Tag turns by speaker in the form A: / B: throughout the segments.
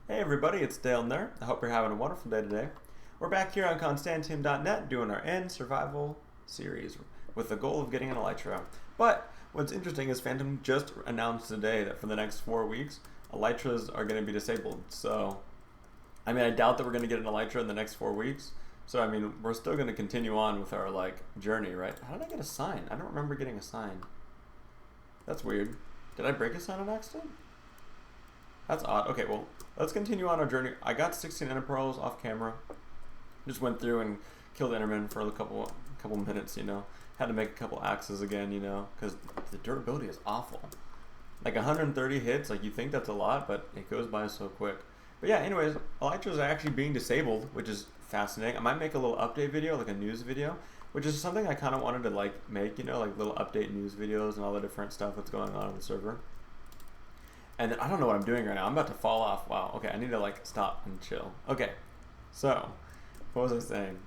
A: Hey everybody, it's Dale Ner. I hope you're having a wonderful day today. We're back here on Constantiam.net doing our End Survival series with the goal of getting an Elytra. But what's interesting is Phantom just announced today that for the next 4 weeks, Elytras are going to be disabled. So, I doubt that we're going to get an Elytra in the next 4 weeks. So, we're still going to continue on with our, journey, right? How did I get a sign? I don't remember getting a sign. That's weird. Did I break a sign on accident? That's odd. Okay, well, let's continue on our journey. I got 16 ender pearls off camera. Just went through and killed Enderman for a couple minutes, Had to make a couple axes again, because the durability is awful. Like 130 hits, you think that's a lot, but it goes by so quick. But yeah, anyways, Elytras are actually being disabled, which is fascinating. I might make a little update video, like a news video, which is something I kind of wanted to make, little update news videos and all the different stuff that's going on the server. And then I don't know what I'm doing right now. I'm about to fall off. Wow. Okay, I need to stop and chill. Okay, so what was I saying?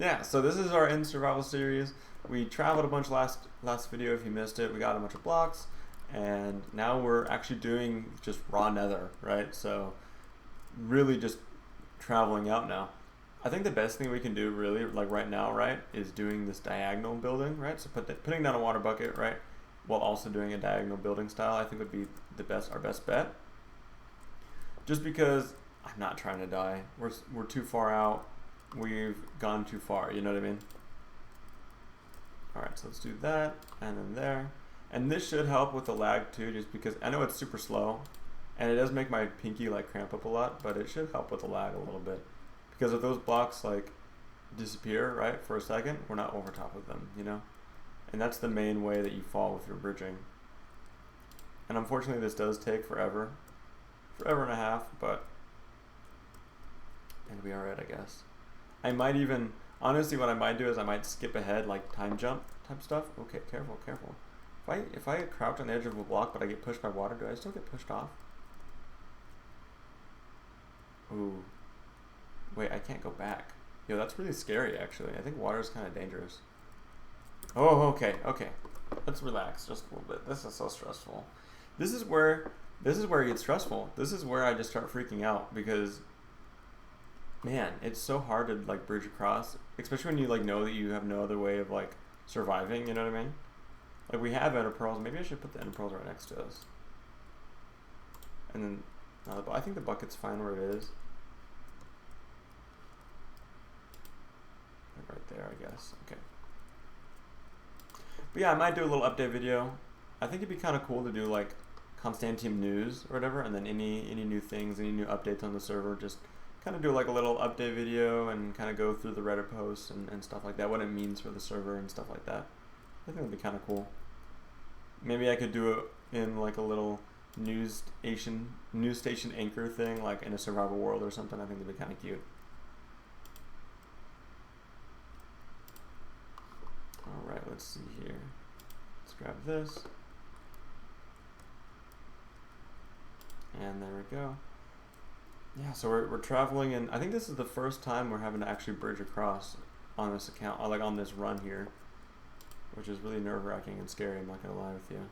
A: Yeah. So this is our End Survival series. We traveled a bunch last video. If you missed it, we got a bunch of blocks, and now we're actually doing just raw nether, right? So really just traveling out now. I think the best thing we can do really right now, right, is doing this diagonal building, right? So putting down a water bucket, right, while also doing a diagonal building style, I think would be our best bet. Just because I'm not trying to die. We're too far out. We've gone too far, you know what I mean? Alright, so let's do that, and then there. And this should help with the lag too, just because I know it's super slow, and it does make my pinky cramp up a lot, but it should help with the lag a little bit. Because if those blocks disappear, right, for a second, we're not over top of them, And that's the main way that you fall with your bridging. And unfortunately this does take forever and a half, but it'll be alright, I guess. I might even, honestly what I might do is I might skip ahead, time jump type stuff. Okay, careful. If I crouch on the edge of a block but I get pushed by water, do I still get pushed off? Ooh. Wait, I can't go back. Yo, that's really scary actually. I think water is kind of dangerous. Oh, okay. Let's relax just a little bit. This is so stressful. This is where it gets stressful. This is where I just start freaking out because, man, it's so hard to bridge across, especially when you know that you have no other way of surviving. You know what I mean? We have ender pearls. Maybe I should put the ender pearls right next to us. And then, I think the bucket's fine where it is. Right there, I guess. Okay. But yeah, I might do a little update video. I think it'd be kind of cool to do Constantiam news or whatever, and then any new things, any new updates on the server, just kind of do a little update video and kind of go through the Reddit posts and stuff like that, what it means for the server and stuff like that. I think it'd be kind of cool. Maybe I could do it in a little news station anchor thing, in a survival world or something. I think it'd be kind of cute. Alright, let's see here. Let's grab this. And there we go. Yeah, so we're traveling, and I think this is the first time we're having to actually bridge across on this account, on this run here, which is really nerve-wracking and scary, I'm not going to lie with you.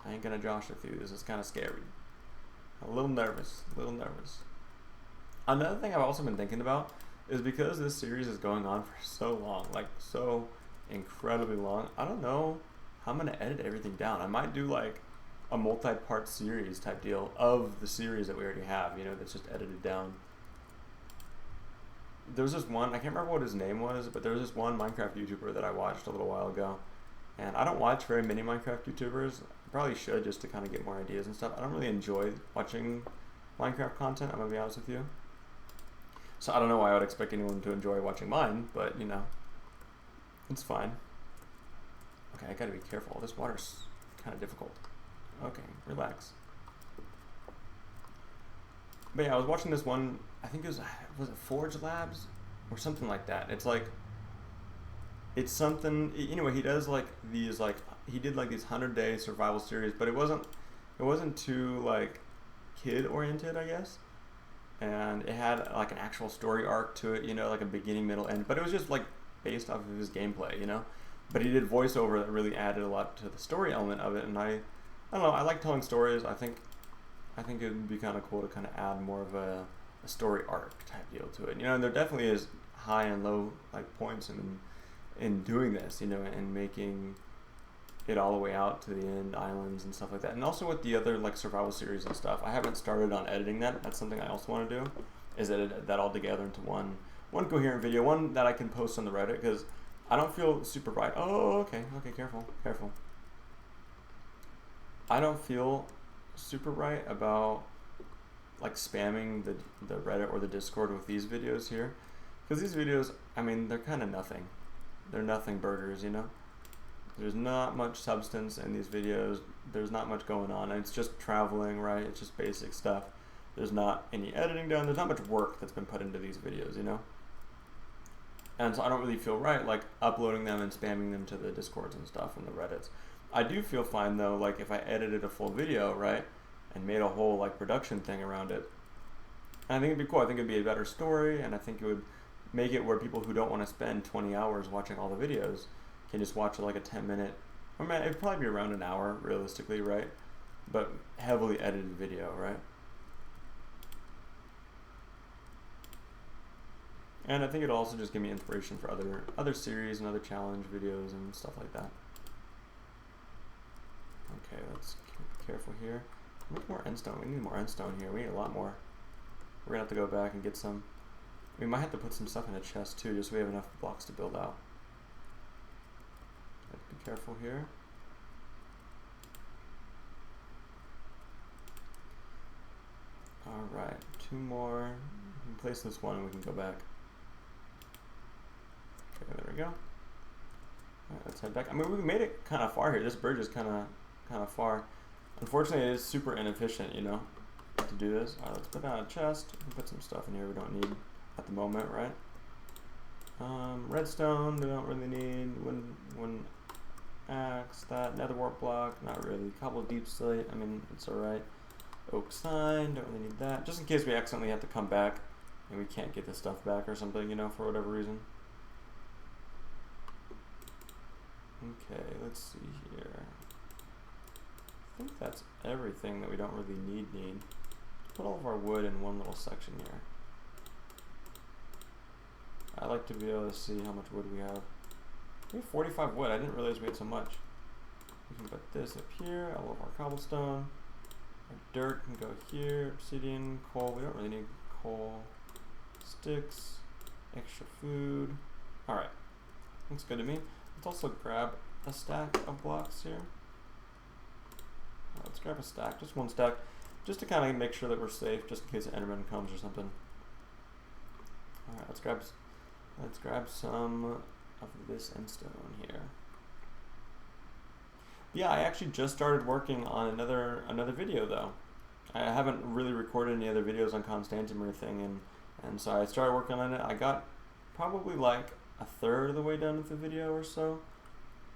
A: I ain't going to josh with you, this is kind of scary. A little nervous. Another thing I've also been thinking about is because this series is going on for so long, so incredibly long, I don't know how I'm going to edit everything down. I might do a multi-part series type deal of the series that we already have, that's just edited down. There was this one, I can't remember what his name was, but there was this one Minecraft YouTuber that I watched a little while ago. And I don't watch very many Minecraft YouTubers. I probably should, just to kind of get more ideas and stuff. I don't really enjoy watching Minecraft content, I'm going to be honest with you. So I don't know why I would expect anyone to enjoy watching mine, but it's fine. Okay, I gotta be careful. This water's kind of difficult. Okay, relax. But yeah, I was watching this one, I think was it Forge Labs? Or something like that. It's something, anyway, he does these, he did these 100-day survival series, but it wasn't too kid-oriented, I guess. And it had an actual story arc to it, a beginning, middle, end. But it was just based off of his gameplay, But he did voiceover that really added a lot to the story element of it, and I I don't know. I like telling stories. I think it would be kind of cool to kind of add more of a story arc type deal to it. You know, and there definitely is high and low like points in doing this. You know, and making it all the way out to the end islands and stuff like that. And also with the other like survival series and stuff, I haven't started on editing that. That's something I also want to do, is edit that all together into one coherent video, one that I can post on the Reddit, because I don't feel super right. Oh, okay, careful. I don't feel super right about like spamming the Reddit or the Discord with these videos here, because these videos, I mean, they're kind of nothing. They're nothing burgers, you know. There's not much substance in these videos. There's not much going on. It's just traveling, right? It's just basic stuff. There's not any editing done. There's not much work that's been put into these videos, you know? And so I don't really feel right, like, uploading them and spamming them to the Discords and stuff and the Reddits. I do feel fine, though, like, if I edited a full video, right, and made a whole, like, production thing around it. And I think it'd be cool. I think it'd be a better story, and I think it would make it where people who don't want to spend 20 hours watching all the videos can just watch like a 10-minute, or it'd probably be around an hour realistically, right? But heavily edited video, right? And I think it'll also just give me inspiration for other series and other challenge videos and stuff like that. Okay, let's be careful here. How much more endstone? We need more endstone here. We need a lot more. We're gonna have to go back and get some. We might have to put some stuff in a chest too, just so we have enough blocks to build out. Be careful here. Alright, 2 more. We can place this one and we can go back. Okay, there we go. Alright, let's head back. I mean, we made it kind of far here. This bridge is kind of far. Unfortunately, it is super inefficient, you know, to do this. Alright, let's put down a chest. We can put some stuff in here we don't need at the moment, right? Redstone, we don't really need. When axe, that nether wart block, not really. Cobble deep slate, I mean, it's alright. Oak sign, don't really need that. Just in case we accidentally have to come back and we can't get this stuff back or something, you know, for whatever reason. Okay, let's see here. I think that's everything that we don't really need. Put all of our wood in one little section here. I like to be able to see how much wood we have. We have 45 wood. I didn't realize we had so much. We can put this up here. All of our cobblestone. Our dirt can go here. Obsidian, coal. We don't really need coal. Sticks. Extra food. Alright. Looks good to me. Let's also grab a stack of blocks here. Let's grab a stack. Just one stack. Just to kind of make sure that we're safe, just in case an enderman comes or something. Alright, let's grab some of this endstone here. Yeah, I actually just started working on another video though. I haven't really recorded any other videos on Constantiam or anything, and so I started working on it. I got probably like a third of the way done with the video or so.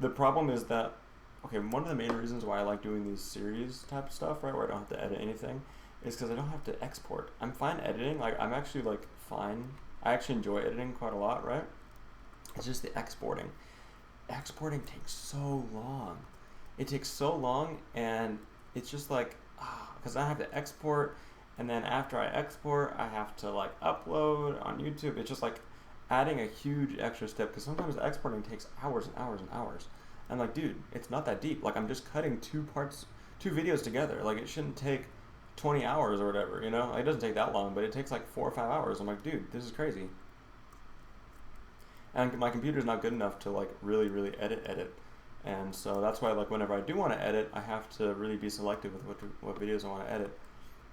A: The problem is that, okay, one of the main reasons why I like doing these series type stuff, right, where I don't have to edit anything, is because I don't have to export. I'm fine editing, like I'm actually like fine. I actually enjoy editing quite a lot, right? It's just the exporting. Exporting takes so long. It takes so long, and it's just like, because I have to export, and then after I export, I have to like upload on YouTube. It's just like adding a huge extra step, because sometimes the exporting takes hours and hours and hours. I'm like, dude, it's not that deep. Like, I'm just cutting two videos together. Like, it shouldn't take 20 hours or whatever, you know? Like, it doesn't take that long, but it takes like 4 or 5 hours. I'm like, dude, this is crazy. And my computer's not good enough to like really edit. And so that's why, like, whenever I do want to edit, I have to really be selective with what videos I want to edit.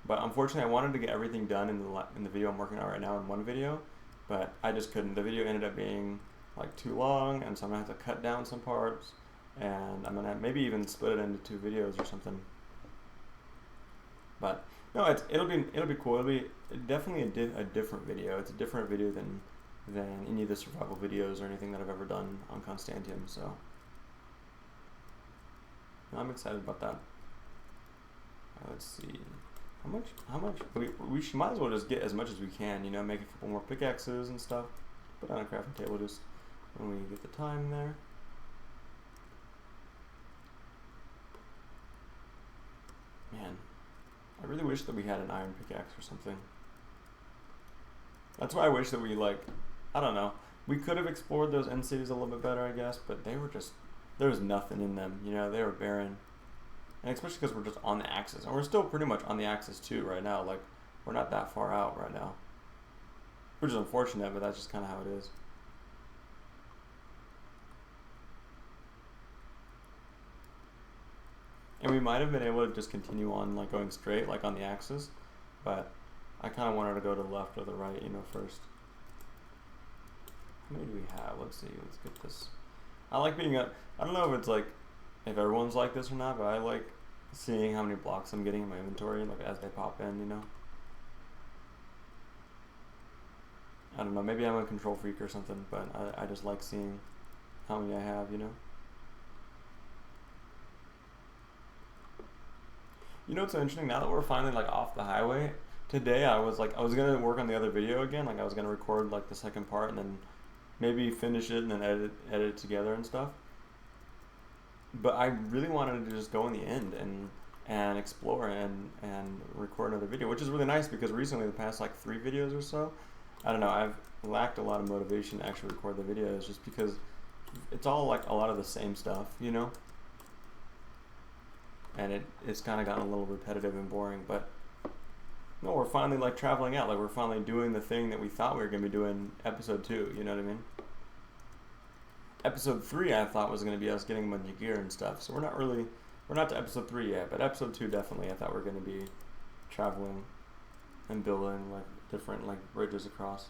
A: But unfortunately, I wanted to get everything done in the video I'm working on right now in one video, but I just couldn't. The video ended up being like too long, and so I'm gonna have to cut down some parts, and I'm gonna maybe even split it into 2 videos or something. But no, it'll be cool. It'll be definitely a different video. It's a different video than any of the survival videos or anything that I've ever done on Constantiam. So I'm excited about that. Let's see. How much? We might as well just get as much as we can, you know, make a couple more pickaxes and stuff. Put on a crafting table just when we get the time there. I really wish that we had an iron pickaxe or something. That's why I wish that we, like, I don't know. We could have explored those end cities a little bit better, I guess, but they were just, there was nothing in them, you know, they were barren. And especially because we're just on the axis. And we're still pretty much on the axis too right now. Like, we're not that far out right now. Which is unfortunate, but that's just kind of how it is. And we might have been able to just continue on, like, going straight, like, on the axis. But I kind of wanted to go to the left or the right, you know, first. How many do we have? Let's see. Let's get this. I like being I don't know if it's, like, if everyone's like this or not, but I like seeing how many blocks I'm getting in my inventory, like, as they pop in, you know? I don't know. Maybe I'm a control freak or something, but I just like seeing how many I have, you know? You know what's so interesting? Now that we're finally, like, off the highway, today I was gonna work on the other video again. Like, I was gonna record, like, the second part and then maybe finish it and then edit it together and stuff. But I really wanted to just go in the end and explore and record another video, which is really nice because recently, the past, like, 3 videos or so, I don't know, I've lacked a lot of motivation to actually record the videos just because it's all, like, a lot of the same stuff, you know? And it's kind of gotten a little repetitive and boring, but no, we're finally, like, traveling out. Like, we're finally doing the thing that we thought we were going to be doing episode 2, you know what I mean? Episode 3 I thought was going to be us getting a bunch of gear and stuff, so we're not to episode 3 yet, but episode 2 definitely I thought we were going to be traveling and building, like, different, like, bridges across.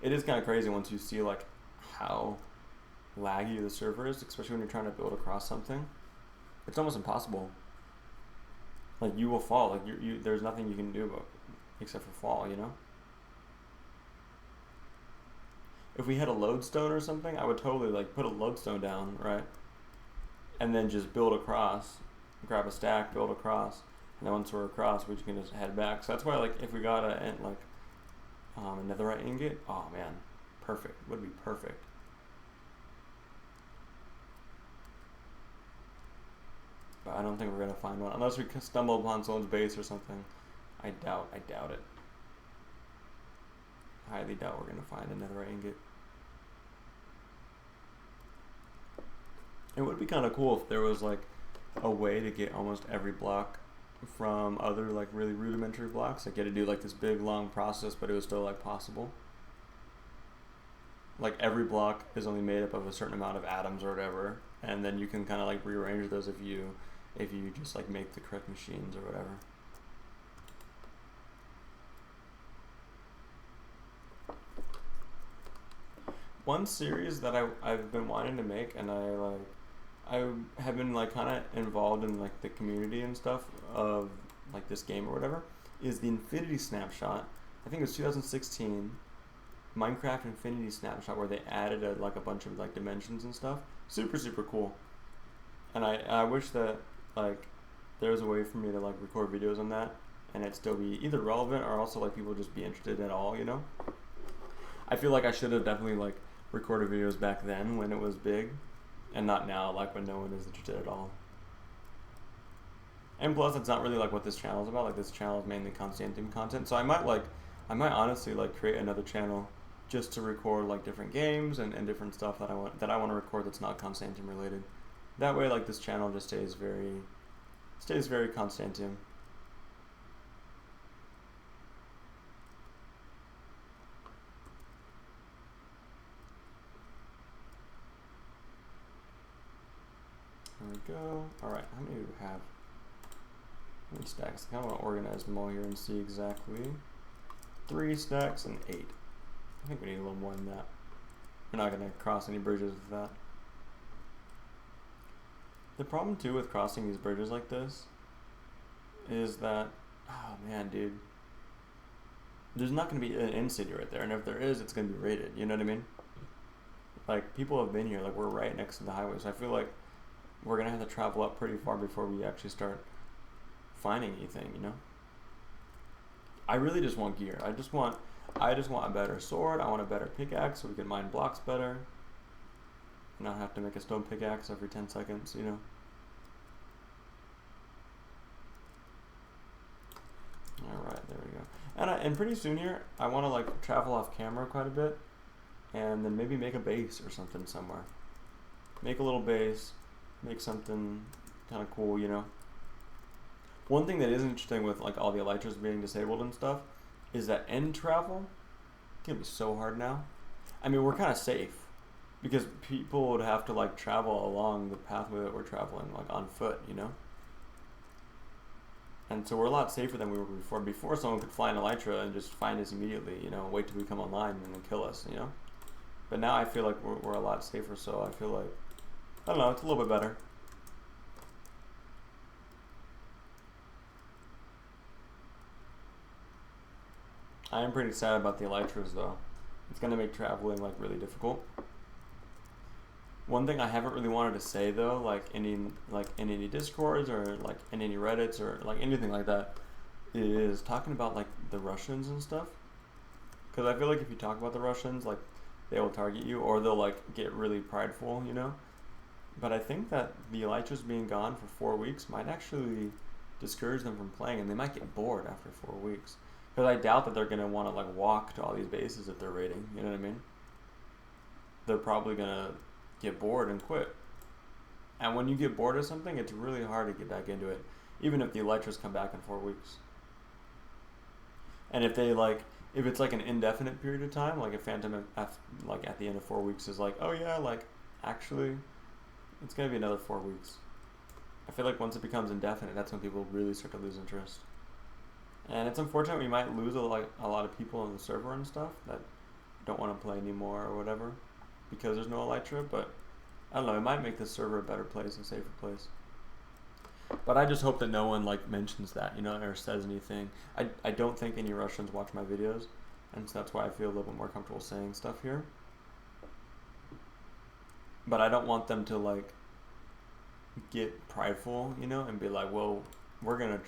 A: It is kind of crazy once you see, like, how laggy the server is, especially when you're trying to build across something. It's almost impossible. Like, you will fall. Like, there's nothing you can do except for fall, you know? If we had a lodestone or something, I would totally, like, put a lodestone down, right? And then just build across, grab a stack, build across, and then once we're across, we can just head back. So that's why, like, if we got a netherite ingot, oh man, perfect. Would be perfect. But I don't think we're gonna find one unless we stumble upon someone's base or something. I doubt it. Highly doubt we're gonna find another ingot. It would be kind of cool if there was, like, a way to get almost every block from other, like, really rudimentary blocks. Like, you had to do, like, this big long process, but it was still, like, possible. Like, every block is only made up of a certain amount of atoms or whatever, and then you can kind of, like, rearrange those if you just, like, make the correct machines or whatever. One series that I've been wanting to make, and I have been, like, kind of involved in, like, the community and stuff of, like, this game or whatever, is the Infinity Snapshot. I think it was 2016 Minecraft Infinity Snapshot, where they added a bunch of, like, dimensions and stuff. Super cool. And I wish that, like, there was a way for me to, like, record videos on that and it'd still be either relevant or also, like, people just be interested at all, you know? I feel like I should have definitely, like, recorded videos back then when it was big and not now, like, when no one is interested at all. And plus, it's not really, like, what this channel is about. Like, this channel is mainly Constantiam content, so I might honestly, like, create another channel just to record, like, different games and different stuff that I want to record that's not Constantiam related. That way, like, this channel just stays very Constantiam. There we go. Alright, how many do we have? How many stacks? I kind of want to organize them all here and see exactly. 3 stacks and 8. I think we need a little more than that. We're not going to cross any bridges with that. The problem too with crossing these bridges like this is that, oh man, dude, there's not going to be an end city right there, and if there is, it's going to be raided, you know what I mean? Like, people have been here, like, we're right next to the highway, so I feel like we're going to have to travel up pretty far before we actually start finding anything, you know? I really just want gear. I just want a better sword. I want a better pickaxe so we can mine blocks better. Not have to make a stone pickaxe every 10 seconds, you know? and pretty soon here, I want to like travel off camera quite a bit, and then maybe make a base or something somewhere. Make a little base, make something kind of cool, you know. One thing that is interesting with like all the Elytras being disabled and stuff is that end travel can be so hard now. I mean, we're kind of safe because people would have to like travel along the pathway that we're traveling, like on foot, you know. And so we're a lot safer than we were before. Before, someone could fly an Elytra and just find us immediately, you know, wait till we come online and then kill us, you know. But now I feel like we're a lot safer, so I feel like, I don't know, it's a little bit better. I am pretty sad about the Elytras though. It's going to make traveling like really difficult. One thing I haven't really wanted to say though, like in any discords or like in any reddits or like anything like that, is talking about like the Russians and stuff. Because I feel like if you talk about the Russians, like they will target you or they'll like get really prideful, you know. But I think that the Elytras being gone for 4 weeks might actually discourage them from playing, and they might get bored after 4 weeks. Because I doubt that they're gonna want to like walk to all these bases that they're raiding. You know what I mean? They're probably gonna get bored and quit. And when you get bored of something, it's really hard to get back into it, even if the Elytras come back in 4 weeks. And if they like, if it's like an indefinite period of time, like a Phantom like at the end of 4 weeks is like, oh yeah, like actually, it's gonna be another 4 weeks. I feel like once it becomes indefinite, that's when people really start to lose interest. And it's unfortunate we might lose a lot of people on the server and stuff that don't want to play anymore or whatever because there's no Elytra, but I don't know, it might make this server a better place, a safer place. But I just hope that no one like mentions that, you know, or says anything. I don't think any Russians watch my videos, and so that's why I feel a little bit more comfortable saying stuff here. But I don't want them to like get prideful, you know, and be like, well, we're gonna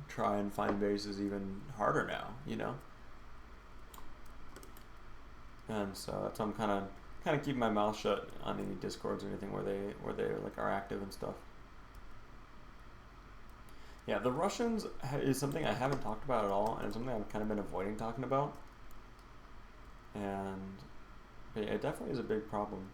A: try and find bases even harder now, you know. And so that's why I'm kind of keeping my mouth shut on any discords or anything where they like are active and stuff. Yeah, the Russians is something I haven't talked about at all, and it's something I've kind of been avoiding talking about. And yeah, it definitely is a big problem.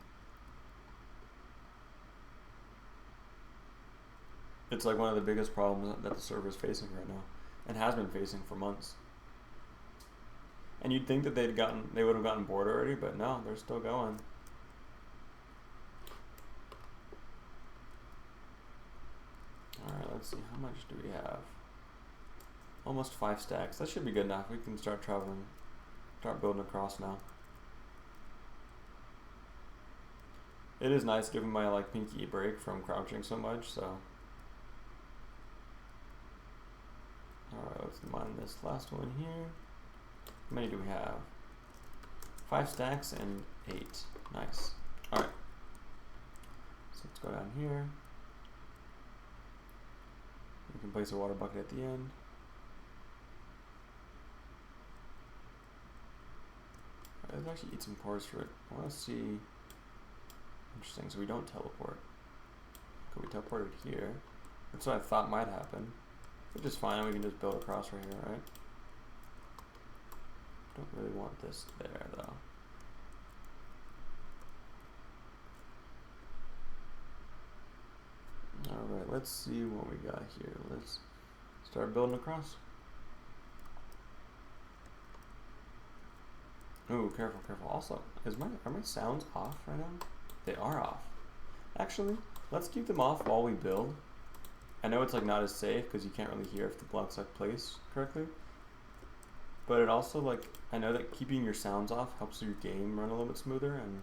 A: It's like one of the biggest problems that the server is facing right now, and has been facing for months. And you'd think that they would have gotten bored already, but no, they're still going. Alright, let's see, how much do we have? Almost 5 stacks. That should be good enough. We can start traveling, start building across now. It is nice giving my like pinky a break from crouching so much, so. Alright, let's mine this last one here. How many do we have? 5 stacks and 8. Nice. Alright. So let's go down here. We can place a water bucket at the end. Alright, let's actually eat some coarse fruit. I want to see. Interesting, so we don't teleport. Could we teleported here? That's what I thought might happen. Which is fine, we can just build across right here, right? Don't really want this there though. Alright, let's see what we got here. Let's start building across. Ooh, careful, careful. Also, are my sounds off right now? They are off. Actually, let's keep them off while we build. I know it's like not as safe because you can't really hear if the blocks are placed correctly. But it also like, I know that keeping your sounds off helps your game run a little bit smoother, and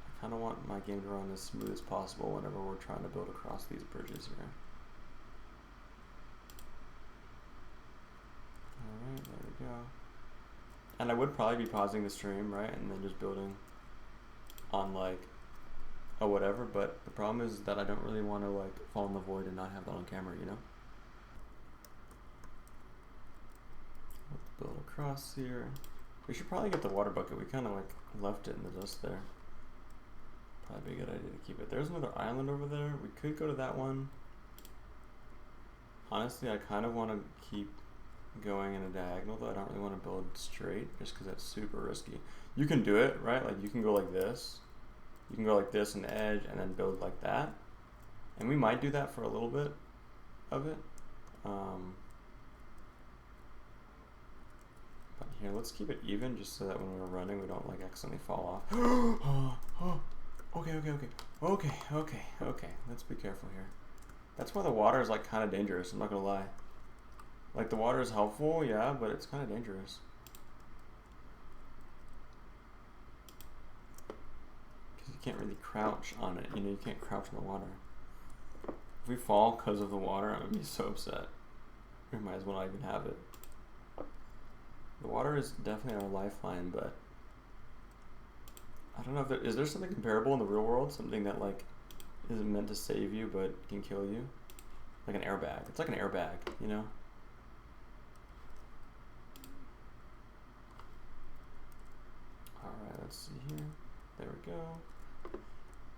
A: I kind of want my game to run as smooth as possible whenever we're trying to build across these bridges here. Alright, there we go. And I would probably be pausing the stream, right, and then just building on like a whatever, but the problem is that I don't really want to like fall in the void and not have that on camera, you know? Let's build across here. We should probably get the water bucket. We kind of like left it in the dust there. Probably be a good idea to keep it. There's another island over there. We could go to that one. Honestly, I kind of want to keep going in a diagonal, though. I don't really want to build straight just because that's super risky. You can do it, right? Like you can go like this. You can go like this on the edge and then build like that. And we might do that for a little bit of it. But here, let's keep it even just so that when we're running, we don't like accidentally fall off. Okay. Let's be careful here. That's why the water is like kind of dangerous, I'm not gonna lie. Like the water is helpful, yeah, but it's kind of dangerous. Because you can't really crouch on it, you know, you can't crouch in the water. If we fall because of the water, I'm gonna be so upset. We might as well not even have it. The water is definitely our lifeline, but I don't know if is there something comparable in the real world? Something that like isn't meant to save you but can kill you? Like an airbag. It's like an airbag, you know? Alright, let's see here. There we go.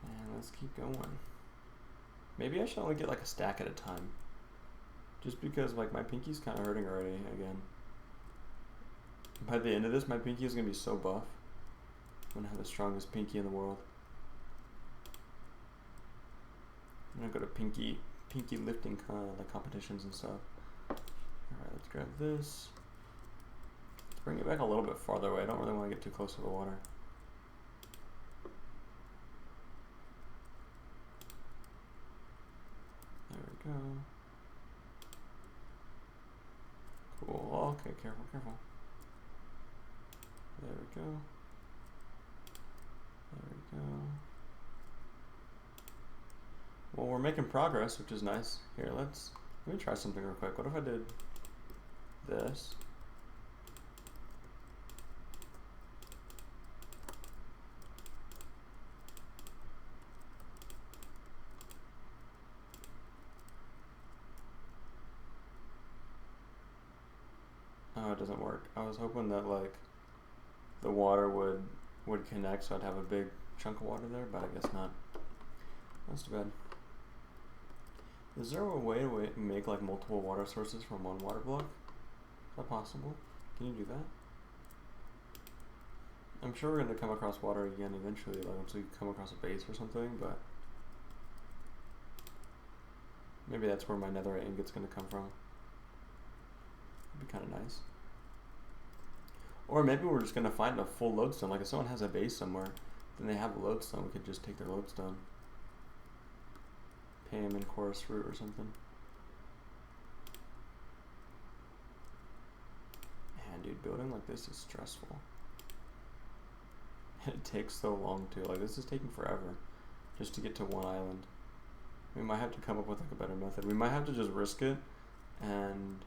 A: And let's keep going. Maybe I should only get like a stack at a time. Just because like my pinky's kind of hurting already again. By the end of this, my pinky is going to be so buff. I'm going to have the strongest pinky in the world. I'm going to go to pinky lifting like competitions and stuff. Alright, let's grab this. Let's bring it back a little bit farther away. I don't really want to get too close to the water. There we go. Cool. Okay, careful. There we go. Well, we're making progress, which is nice. Here, let me try something real quick. What if I did this? Oh, it doesn't work. I was hoping that like the water would connect, so I'd have a big chunk of water there, but I guess not. That's too bad. Is there a way to make like multiple water sources from one water block? Is that possible? Can you do that? I'm sure we're going to come across water again eventually, like once we come across a base or something, but maybe that's where my netherite ingot's going to come from. That'd be kind of nice. Or maybe we're just going to find a full lodestone. Like if someone has a base somewhere, then they have a lodestone, we could just take their lodestone. Pay them in chorus fruit or something. Man, dude, building like this is stressful. It takes so long too. Like this is taking forever just to get to one island. We might have to come up with like a better method. We might have to just risk it and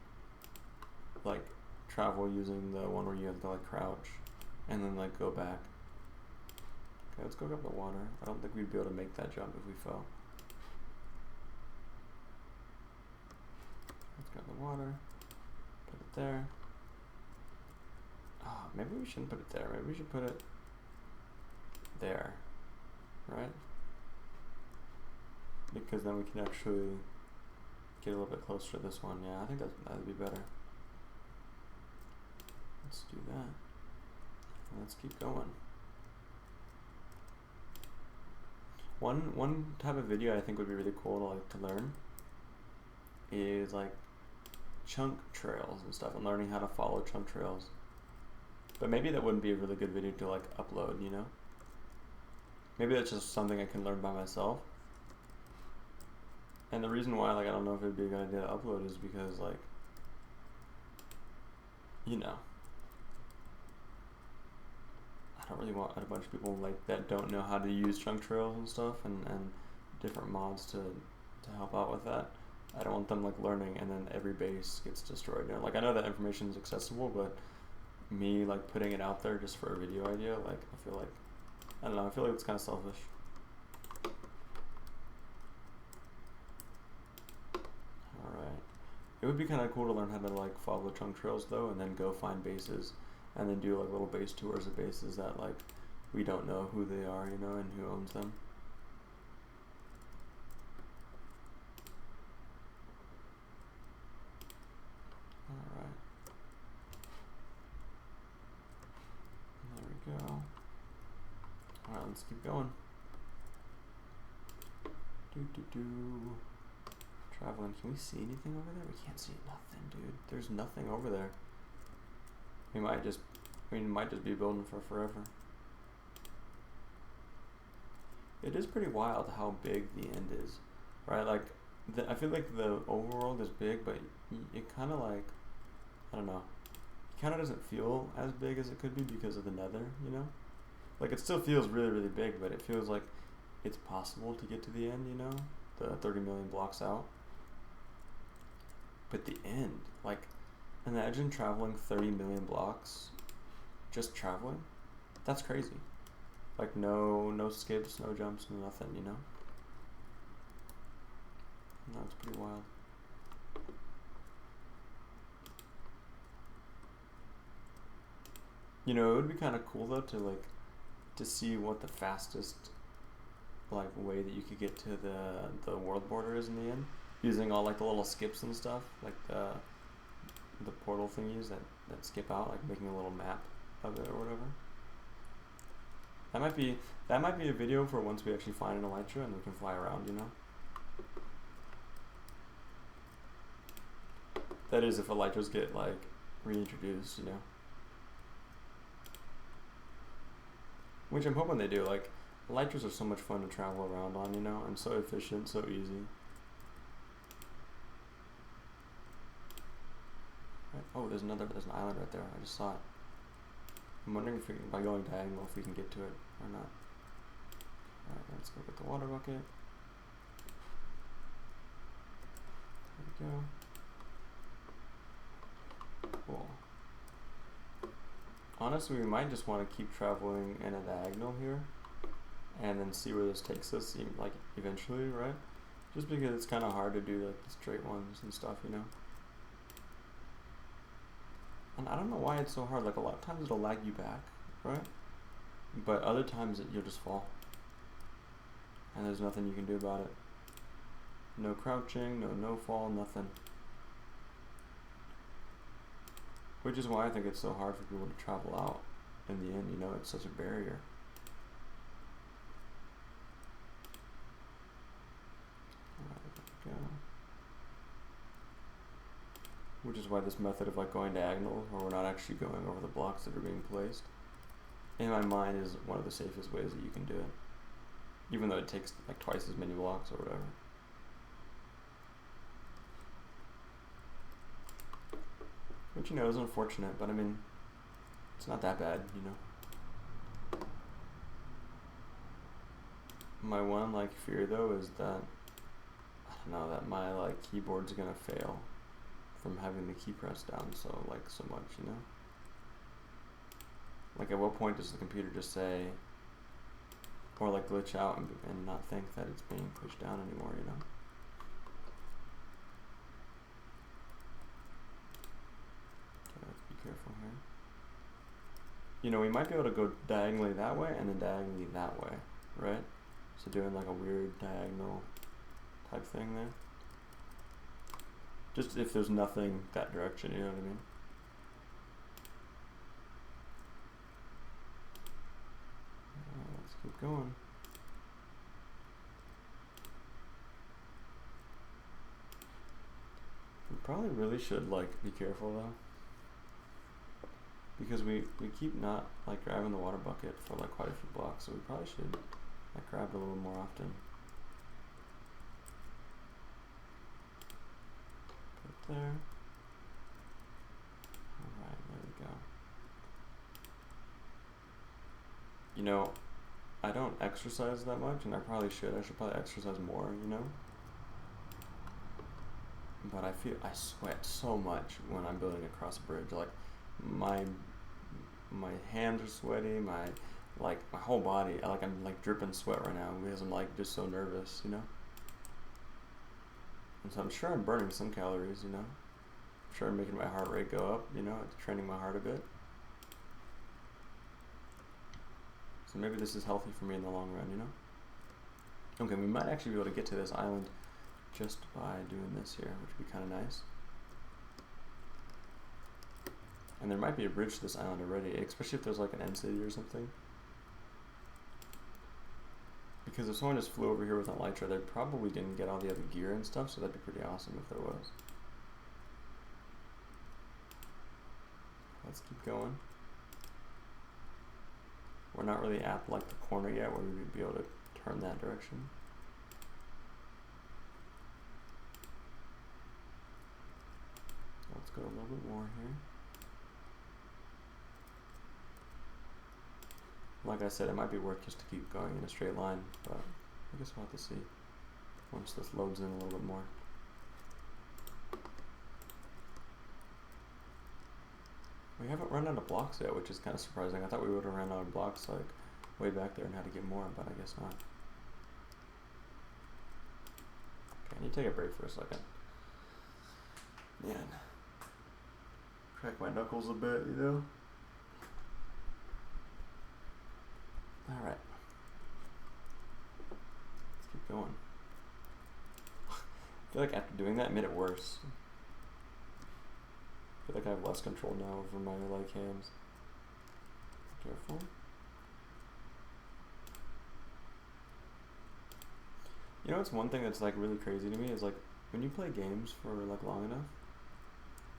A: like travel using the one where you have to like crouch and then like go back. Okay, let's go grab the water. I don't think we'd be able to make that jump if we fell. Let's grab the water, put it there. Oh, maybe we shouldn't put it there. Maybe we should put it there, right? Because then we can actually get a little bit closer to this one. Yeah, I think that'd be better. Let's do that. Let's keep going. One type of video I think would be really cool to learn is like chunk trails and stuff, and learning how to follow chunk trails. But maybe that wouldn't be a really good video to like upload, you know? Maybe that's just something I can learn by myself. And the reason why like I don't know if it'd be a good idea to upload is because like, you know, I don't really want a bunch of people like that don't know how to use chunk trails and stuff and different mods to help out with that. I don't want them like learning and then every base gets destroyed. You know, like I know that information is accessible, but me like putting it out there just for a video idea, like I feel like, I don't know, I feel like it's kind of selfish. Alright. It would be kind of cool to learn how to like follow chunk trails though, and then go find bases and then do like little base tours of bases that like we don't know who they are, you know, and who owns them. Alright. let's keep going. Traveling. Can we see anything over there? We can't see nothing, dude. There's nothing over there. We might just be building for forever. It is pretty wild how big the end is, right? Like, I feel like the overworld is big, but it kind of like, I don't know, it kind of doesn't feel as big as it could be because of the nether, you know? Like, it still feels really, really big, but it feels like it's possible to get to the end, you know? The 30 million blocks out. But the end, like, imagine traveling 30 million blocks, just traveling. That's crazy. Like, no skips, no jumps, no nothing, you know? No, it's pretty wild. You know, it would be kind of cool though to see what the fastest like way that you could get to the world border is in the end, using all like the little skips and stuff, like the portal thingies that skip out, like making a little map of it or whatever. That might be a video for once we actually find an Elytra and we can fly around, you know? That is, if Elytras get, like, reintroduced, you know? Which I'm hoping they do. Like, Elytras are so much fun to travel around on, you know? And so efficient, so easy. Right. Oh, there's an island right there. I just saw it. I'm wondering if by going diagonal if we can get to it or not. Alright, let's go get the water bucket. There we go. Cool. Honestly, we might just want to keep traveling in a diagonal here and then see where this takes us, like, eventually, right? Just because it's kind of hard to do, like, the straight ones and stuff, you know? And I don't know why it's so hard. Like, a lot of times it'll lag you back, right? But other times you'll just fall. And there's nothing you can do about it. No crouching, no fall, nothing. Which is why I think it's so hard for people to travel out in the end, you know, it's such a barrier. Alright, there we go. Which is why this method of like going diagonal, where we're not actually going over the blocks that are being placed, in my mind is one of the safest ways that you can do it. Even though it takes like twice as many blocks or whatever. Which, you know, is unfortunate, but I mean, it's not that bad, you know. My one like fear though is that, I don't know, that my like keyboard's gonna fail from having the key pressed down so much, you know? Like, at what point does the computer just say, or like glitch out and not think that it's being pushed down anymore, you know? Okay, let's be careful here. You know, we might be able to go diagonally that way and then diagonally that way, right? So doing like a weird diagonal type thing there. Just if there's nothing that direction, you know what I mean? Let's keep going. We probably really should like be careful though, because we keep not like grabbing the water bucket for like quite a few blocks, so we probably should like grab it a little more often. Put it there. Alright, there we go. You know, I don't exercise that much, and I probably should. I should probably exercise more, you know? But I sweat so much when I'm building across a bridge. Like, my hands are sweaty, my whole body, I'm like dripping sweat right now because I'm like just so nervous, you know? And so I'm sure I'm burning some calories, you know? I'm sure I'm making my heart rate go up, you know? It's training my heart a bit. So maybe this is healthy for me in the long run, you know? Okay, we might actually be able to get to this island just by doing this here, which would be kind of nice. And there might be a bridge to this island already, especially if there's like an end city or something. Because if someone just flew over here with an Elytra, they probably didn't get all the other gear and stuff, so that'd be pretty awesome if there was. Let's keep going. We're not really at like the corner yet where we would be able to turn that direction. Let's go a little bit more here. Like I said, it might be worth just to keep going in a straight line, but I guess we'll have to see once this loads in a little bit more. We haven't run out of blocks yet, which is kind of surprising. I thought we would have run out of blocks like way back there and had to get more, but I guess not. Okay, I need to take a break for a second. Man, crack my knuckles a bit, you know? Alright. Let's keep going. I feel like after doing that, it made it worse. I feel like I have less control now over my like hands. Careful. You know what's one thing that's like really crazy to me is like when you play games for like long enough,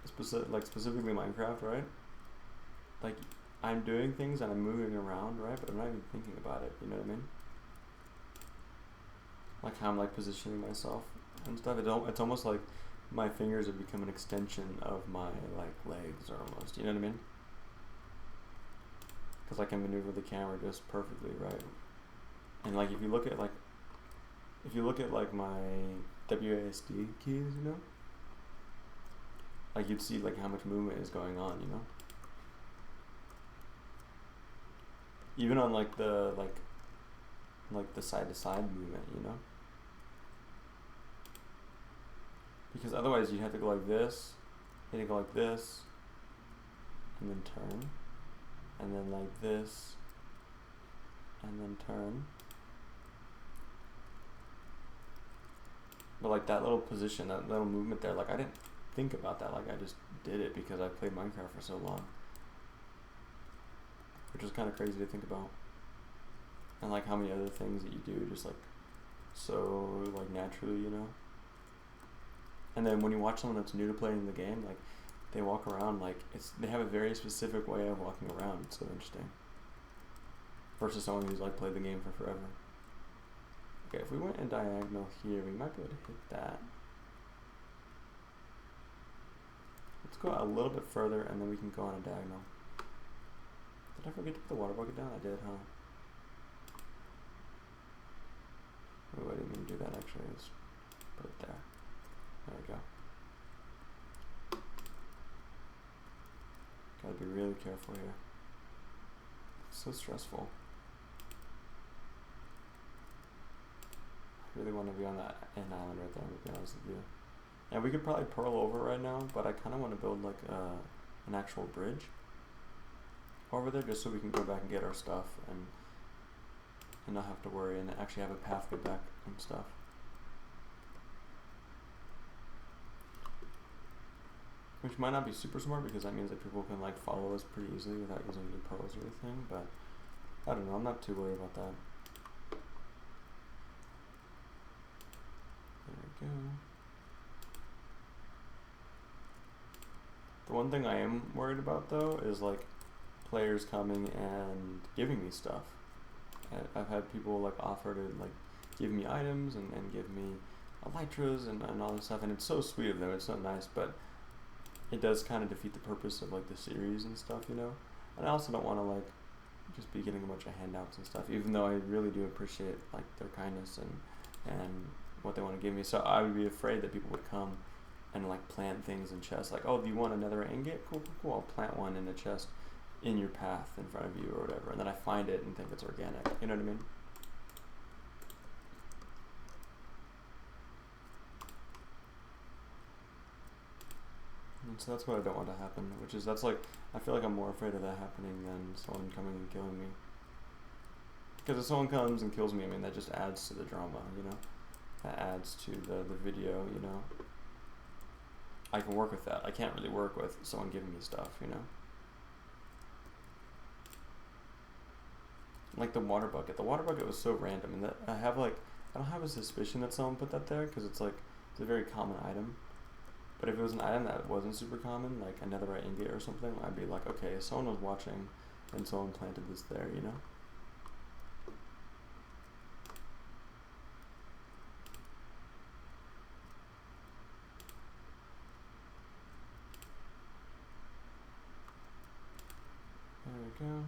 A: specifically Minecraft, right? Like I'm doing things and I'm moving around, right? But I'm not even thinking about it, you know what I mean? Like how I'm like positioning myself and stuff. It's almost like my fingers have become an extension of my like legs, or almost, you know what I mean? Because I can maneuver the camera just perfectly, right? And like if you look at like my WASD keys, you know, like you'd see like how much movement is going on, you know. Even on like the side to side movement, you know. Because otherwise you'd have to go like this, you'd have to go like this, and then turn, and then like this, and then turn. But like that little position, that little movement there, like I didn't think about that, like I just did it because I played Minecraft for so long. Which is kind of crazy to think about. And like how many other things that you do just like so like naturally, you know. And then when you watch someone that's new to playing the game, like they walk around like they have a very specific way of walking around. It's so interesting. Versus someone who's like played the game for forever. Okay, if we went in diagonal here, we might be able to hit that. Let's go out a little bit further and then we can go on a diagonal. Did I forget to put the water bucket down? I did, huh? Oh, I didn't mean to do that actually. Let's put it there. There we go. Gotta be really careful here. It's so stressful. I really want to be on that end island right there, to be honest with you. And we could probably pearl over right now, but I kind of want to build like an actual bridge over there just so we can go back and get our stuff and not have to worry and actually have a path go back and stuff. Which might not be super smart because that means that people can like follow us pretty easily without using any pearls or anything, but I don't know, I'm not too worried about that. There we go. The one thing I am worried about though is like players coming and giving me stuff. I've had people like offer to like give me items and give me elytras and all this stuff, and it's so sweet of them, it's so nice, but it does kind of defeat the purpose of like the series and stuff, you know. And I also don't want to like just be getting a bunch of handouts and stuff, even though I really do appreciate like their kindness and what they want to give me. So I would be afraid that people would come and like plant things in chests, like, oh, do you want another ingot? Cool, cool, cool. I'll plant one in a chest in your path in front of you or whatever, and then I find it and think it's organic. You know what I mean? And so that's what I don't want to happen, that's like, I feel like I'm more afraid of that happening than someone coming and killing me. Because if someone comes and kills me, I mean, that just adds to the drama, you know? That adds to the video, you know? I can work with that. I can't really work with someone giving me stuff, you know? Like the water bucket. The water bucket was so random, and that I don't have a suspicion that someone put that there because it's a very common item. But if it was an item that wasn't super common, like a netherite ingot or something, I'd be like, okay, someone was watching, and someone planted this there, you know. There we go.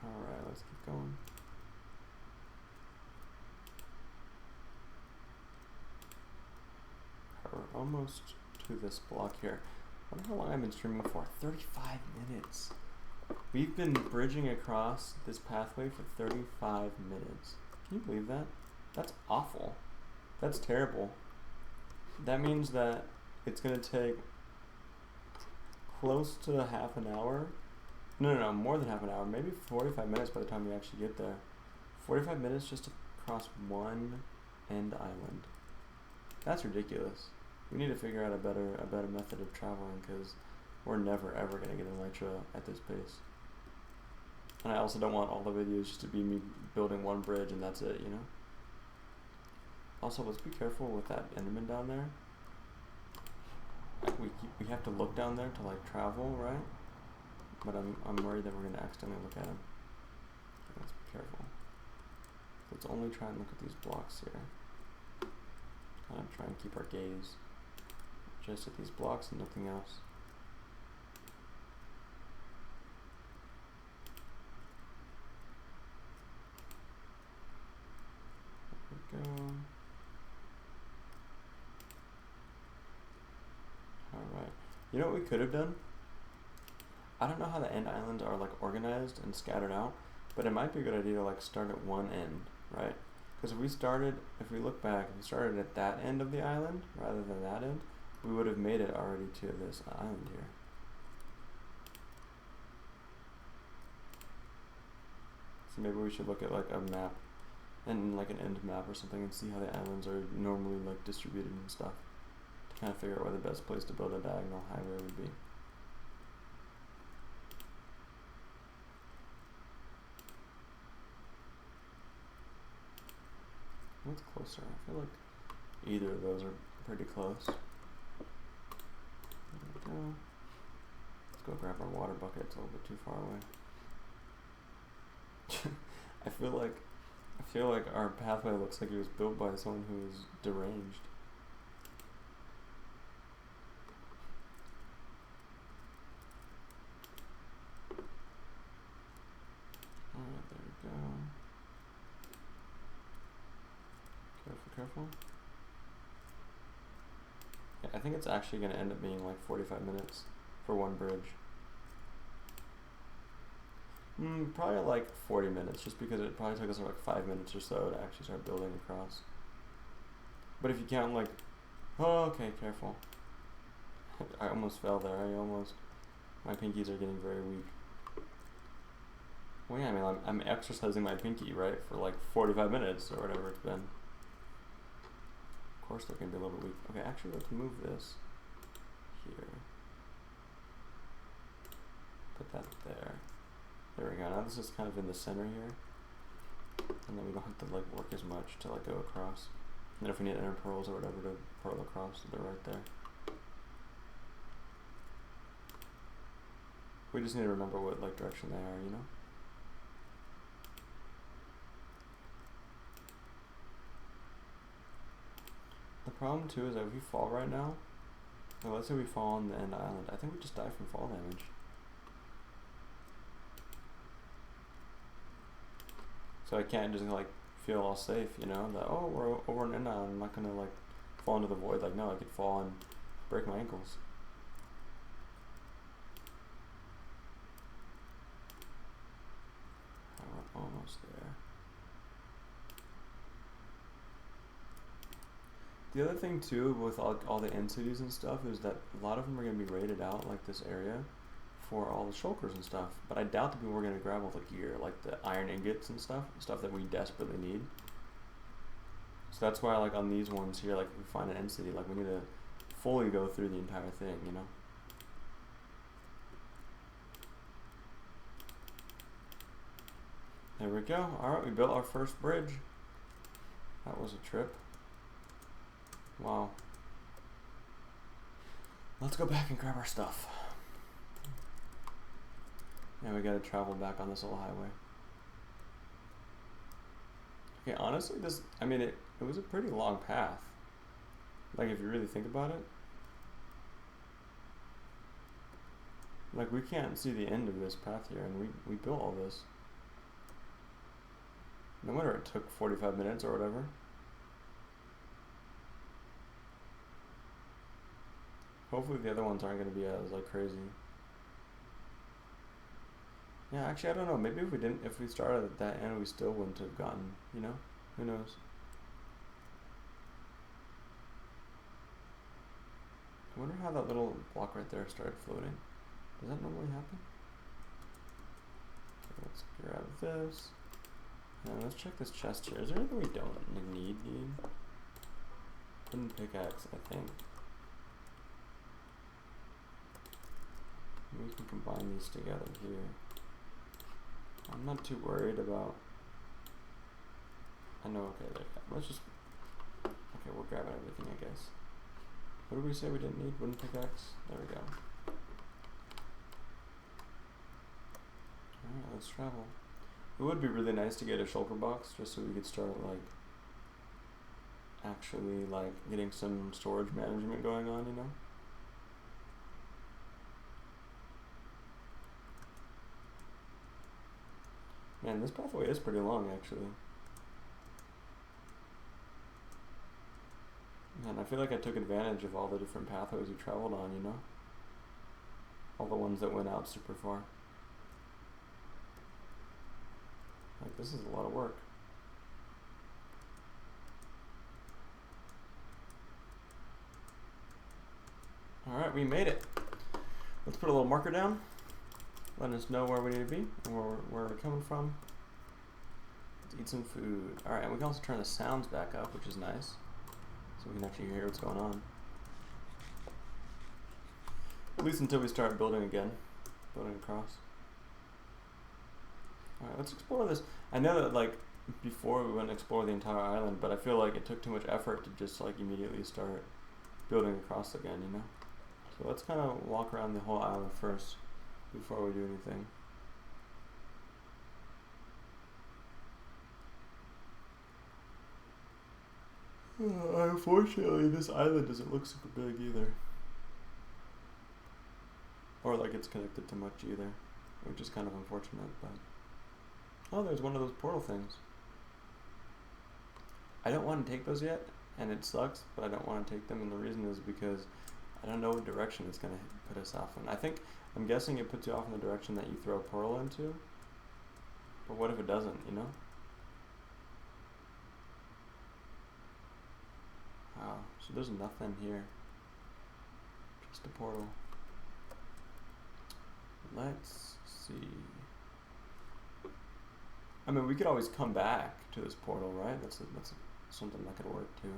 A: Alright, let's keep going. We're almost to this block here. I wonder how long I've been streaming for. 35 minutes. We've been bridging across this pathway for 35 minutes. Can you believe that? That's awful. That's terrible. That means that it's going to take close to half an hour. No, more than half an hour. Maybe 45 minutes by the time we actually get there. 45 minutes just to cross one end island. That's ridiculous. We need to figure out a better method of traveling because we're never ever going to get an Elytra at this pace. And I also don't want all the videos just to be me building one bridge and that's it, you know? Also, let's be careful with that Enderman down there. We have to look down there to like travel, right? But I'm worried that we're going to accidentally look at him. So let's be careful. Let's only try and look at these blocks here. Kind of try and keep our gaze just at these blocks and nothing else. There we go. Alright. You know what we could have done? I don't know how the end islands are like organized and scattered out, but it might be a good idea to like start at one end, right? Because if we look back, if we started at that end of the island rather than that end, we would have made it already to this island here. So maybe we should look at like a map and like an end map or something and see how the islands are normally like distributed and stuff to kind of figure out where the best place to build a diagonal highway would be. What's closer? I feel like either of those are pretty close. There we go. Let's go grab our water bucket. It's a little bit too far away. I feel like our pathway looks like it was built by someone who is deranged. Alright, there we go. Careful. Yeah, I think it's actually going to end up being like 45 minutes for one bridge. Probably like 40 minutes, just because it probably took us like 5 minutes or so to actually start building across. But if you count like, oh, okay, careful. I almost fell there. My pinkies are getting very weak. Well, yeah, I mean, I'm exercising my pinky, right, for like 45 minutes or whatever it's been. Of course they're going to be a little bit weak. Okay, actually let's move this here. Put that there. There we go. Now this is kind of in the center here. And then we don't have to like work as much to like go across. And if we need inner pearls or whatever to pearl across, they're right there. We just need to remember what like direction they are, you know? The problem too is that if we fall right now, like let's say we fall on the end island, I think we just die from fall damage. So I can't just like feel all safe, you know, that oh we're over an end island, I'm not gonna like fall into the void. Like no, I could fall and break my ankles. We're almost there. The other thing too with all the end cities and stuff is that a lot of them are going to be raided out, like this area, for all the shulkers and stuff. But I doubt that people are going to grab all the gear, like the iron ingots and stuff that we desperately need. So that's why like on these ones here, like if we find an end city, like we need to fully go through the entire thing, you know? There we go. Alright, we built our first bridge. That was a trip. Wow. Let's go back and grab our stuff. And we gotta travel back on this little highway. Okay, honestly, this, I mean, it was a pretty long path. Like, if you really think about it. Like, we can't see the end of this path here, and we built all this. No wonder it took 45 minutes or whatever. Hopefully the other ones aren't going to be as, like, crazy. Yeah, actually, I don't know. Maybe if we started at that end, we still wouldn't have gotten, you know? Who knows? I wonder how that little block right there started floating. Does that normally happen? Okay, let's grab this. And let's check this chest here. Is there anything we don't need? Wooden pickaxe, I think. We can combine these together here. I'm not too worried about. I know, okay, let's just. Okay, we're grabbing everything, I guess. What did we say we didn't need? Wooden pickaxe? There we go. Alright, let's travel. It would be really nice to get a shulker box just so we could start, like, actually, like, getting some storage management going on, you know? Man, this pathway is pretty long, actually. Man, I feel like I took advantage of all the different pathways we traveled on, you know? All the ones that went out super far. Like, this is a lot of work. Alright, we made it. Let's put a little marker down. Letting us know where we need to be and where we're coming from. Let's eat some food. Alright, and we can also turn the sounds back up, which is nice. So we can actually hear what's going on. At least until we start building again. Building across. Alright, let's explore this. I know that, like, before we went and explore the entire island, but I feel like it took too much effort to just, like, immediately start building across again, you know? So let's kind of walk around the whole island first before we do anything. Unfortunately, this island doesn't look super big either. Or like it's connected to much either, which is kind of unfortunate, but... Oh, there's one of those portal things. I don't want to take those yet, and it sucks, but I don't want to take them, and the reason is because I don't know what direction it's going to put us off in. I'm guessing it puts you off in the direction that you throw a portal into, but what if it doesn't, you know? Wow, so there's nothing here. Just a portal. Let's see. I mean, we could always come back to this portal, right? That's something that could work too.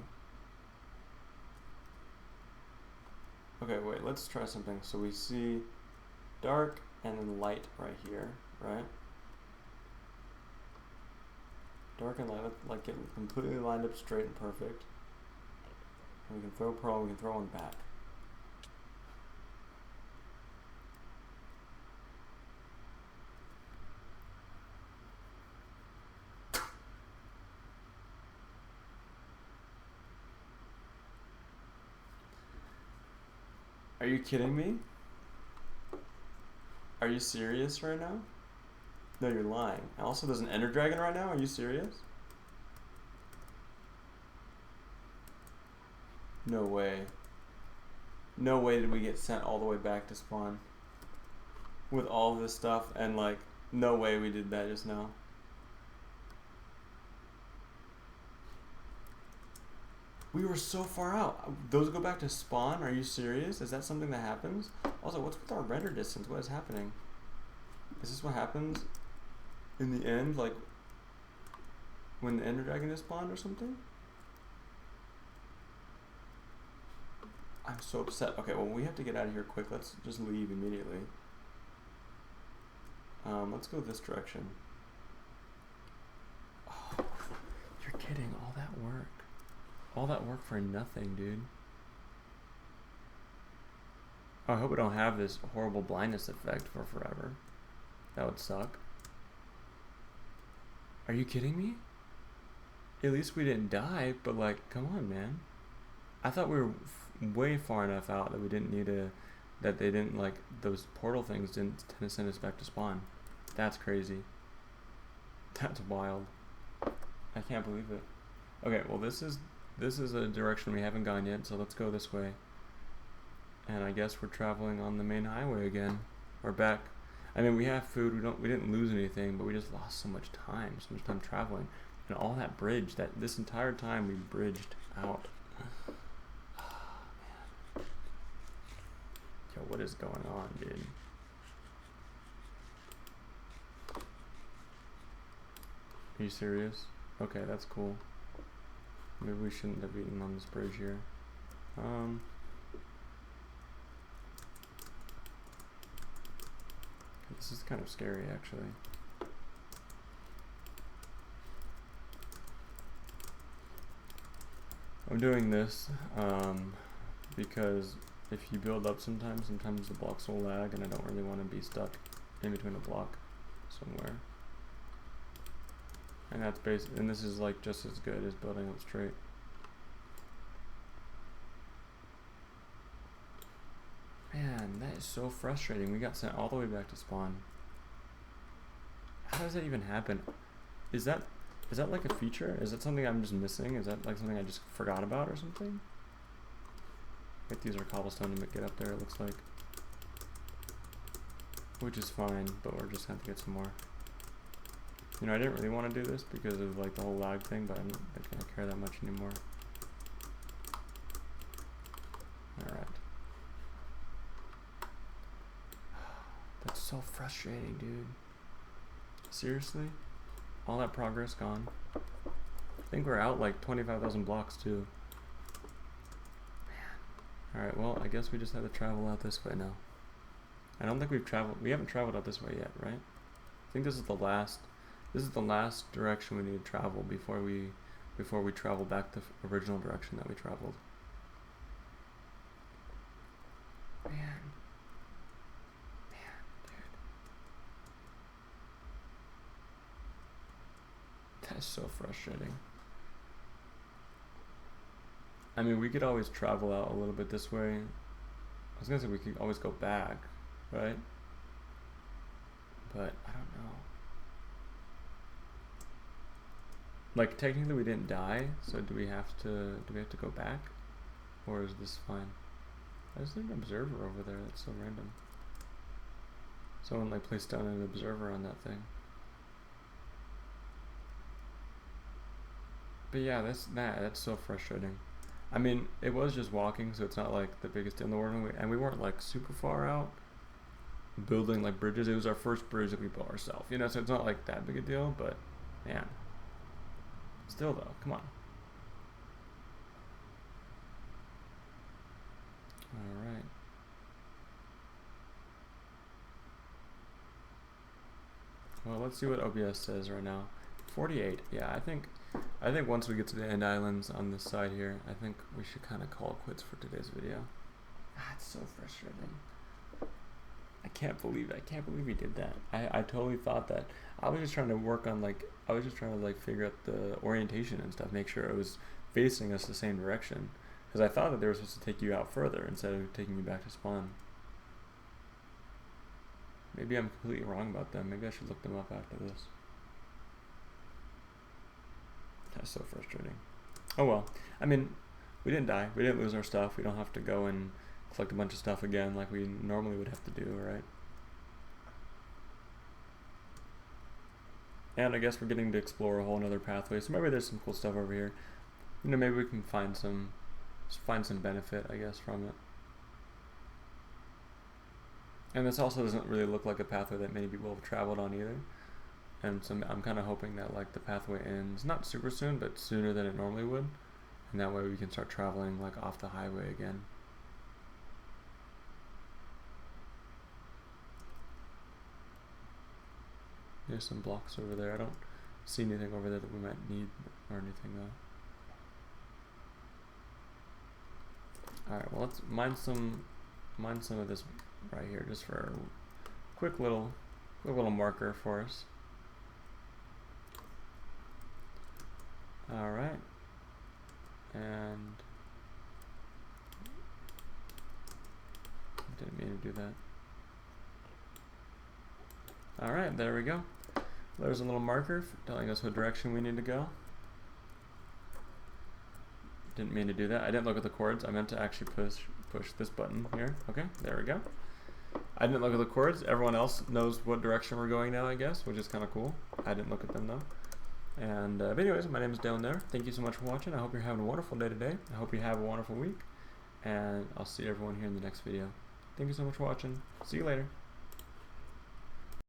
A: Okay, wait, let's try something. So we see dark and then light right here, right? Dark and light, like get completely lined up straight and perfect. And we can throw a pearl, we can throw one back. Are you kidding me? Are you serious right now? No, you're lying. Also, there's an ender dragon right now? Are you serious? No way. No way did we get sent all the way back to spawn. With all this stuff, and like, no way we did that just now. We were so far out. Those go back to spawn? Are you serious? Is that something that happens? Also, what's with our render distance? What is happening? Is this what happens in the end? Like, when the ender dragon is spawned or something? I'm so upset. Okay, well, we have to get out of here quick. Let's just leave immediately. Let's go this direction. kidding. All that work. All that work for nothing, dude. Oh, I hope we don't have this horrible blindness effect for forever. That would suck. Are you kidding me? At least we didn't die, but like, come on, man. I thought we were way far enough out that we didn't need that they didn't, like, those portal things didn't send us back to spawn. That's crazy. That's wild. I can't believe it. Okay, well this is a direction we haven't gone yet, so let's go this way. And I guess we're traveling on the main highway again. We're back. I mean, we have food. We didn't lose anything, but we just lost so much time traveling, and all that bridge. This entire time we bridged out. Oh, man. Yo, what is going on, dude? Are you serious? Okay, that's cool. Maybe we shouldn't have eaten on this bridge here. This is kind of scary, actually. I'm doing this because if you build up sometimes the blocks will lag, and I don't really want to be stuck in between a block somewhere. And that's and this is like just as good as building up straight. Man, that is so frustrating. We got sent all the way back to spawn. How does that even happen? Is that like a feature? Is that something I'm just missing? Is that like something I just forgot about or something? Like, these are cobblestone to get up there, it looks like. Which is fine, but we're just going to have to get some more. You know, I didn't really want to do this because of like the whole lag thing, but I don't care that much anymore. Alright. That's so frustrating, dude. Seriously? All that progress gone? I think we're out like 25,000 blocks too. Man. Alright, well, I guess we just have to travel out this way now. I don't think we haven't traveled out this way yet, right? I think this is the last direction we need to travel before we travel back the original direction that we traveled. Man, dude. That is so frustrating. I mean, we could always travel out a little bit this way. I was gonna say we could always go back, right? But I don't know. Like, technically we didn't die, so do we have to go back? Or is this fine? There's an observer over there, that's so random. Someone like placed down an observer on that thing. But yeah, that's so frustrating. I mean, it was just walking, so it's not like the biggest deal in the world, and we weren't like super far out building like bridges. It was our first bridge that we built ourselves, you know, so it's not like that big a deal, but man. Still though, come on. Alright. Well, let's see what OBS says right now. 48. Yeah, I think once we get to the end islands on this side here, I think we should kind of call it quits for today's video. It's so frustrating. I can't believe we did that. I totally thought that. I was just trying to work on figure out the orientation and stuff, make sure it was facing us the same direction. Because I thought that they were supposed to take you out further instead of taking you back to spawn. Maybe I'm completely wrong about them. Maybe I should look them up after this. That's so frustrating. Oh well. I mean, we didn't die. We didn't lose our stuff. We don't have to go and collect a bunch of stuff again like we normally would have to do, right? And I guess we're getting to explore a whole nother pathway, so maybe there's some cool stuff over here. You know, maybe we can find some benefit, I guess, from it. And this also doesn't really look like a pathway that many people have traveled on either. And so I'm kind of hoping that like the pathway ends, not super soon, but sooner than it normally would. And that way we can start traveling like off the highway again. There's some blocks over there. I don't see anything over there that we might need or anything though. Alright, well let's mine some of this right here just for a quick little marker for us. Alright. And didn't mean to do that. Alright, there we go. There's a little marker telling us what direction we need to go. Didn't mean to do that. I didn't look at the chords. I meant to actually push this button here. Okay, there we go. I didn't look at the chords. Everyone else knows what direction we're going now, I guess, which is kind of cool. I didn't look at them though. And but anyways, my name is Dale Ner. Thank you so much for watching. I hope you're having a wonderful day today. I hope you have a wonderful week. And I'll see everyone here in the next video. Thank you so much for watching. See you later.